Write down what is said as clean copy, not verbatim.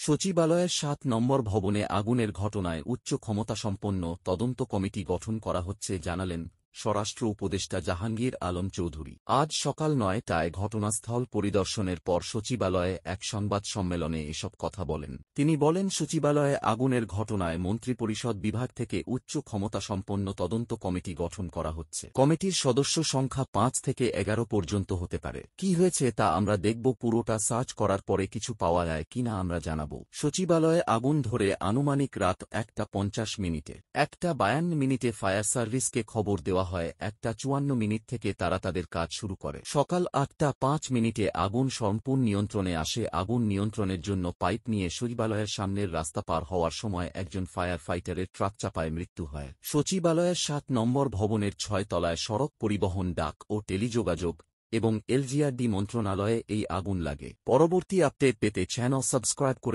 সচিবালয়ের ৭ নম্বর ভবনে আগুনের ঘটনায় উচ্চ ক্ষমতাসম্পন্ন তদন্ত কমিটি গঠন করা হচ্ছে জানালেন স্বরাষ্ট্র উপদেষ্টা জাহাঙ্গীর আলম চৌধুরী। আজ সকাল ৯টায় ঘটনাস্থল পরিদর্শনের পর সচিবালয়ে এক সংবাদ সম্মেলনে এসব কথা বলেন তিনি। বলেন, সচিবালয়ে আগুনের ঘটনায় মন্ত্রিপরিষদ বিভাগ থেকে উচ্চ ক্ষমতাসম্পন্ন তদন্ত কমিটি গঠন করা হচ্ছে। কমিটির সদস্য সংখ্যা ৫ থেকে ১১ পর্যন্ত হতে পারে। কি হয়েছে তা আমরা দেখব, পুরোটা সার্চ করার পরে কিছু পাওয়া যায় কিনা আমরা জানাবো। সচিবালয়ে আগুন ধরে আনুমানিক রাত ১টা ৫০ মিনিটে। ১টা ৫২ মিনিটে ফায়ার সার্ভিসকে খবর দেওয়া হয়। ১টা ৫৪ মিনিট থেকে তারা তাদের কাজ শুরু করে। সকাল ৮টা ৫ মিনিটে আগুন সম্পূর্ণ নিয়ন্ত্রণে আসে। আগুন নিয়ন্ত্রণের জন্য পাইপ নিয়ে সচিবালয়ের সামনের রাস্তা পার হওয়ার সময় একজন ফায়ার ফাইটারের ট্রাক চাপায় মৃত্যু হয়। সচিবালয়ের ৭ নম্বর ভবনের ৬ তলায় সড়ক পরিবহন, ডাক ও টেলিযোগাযোগ এবং এলজিআরডি মন্ত্রণালয়ে এই আগুন লাগে। পরবর্তী আপডেট পেতে চ্যানেল সাবস্ক্রাইব করে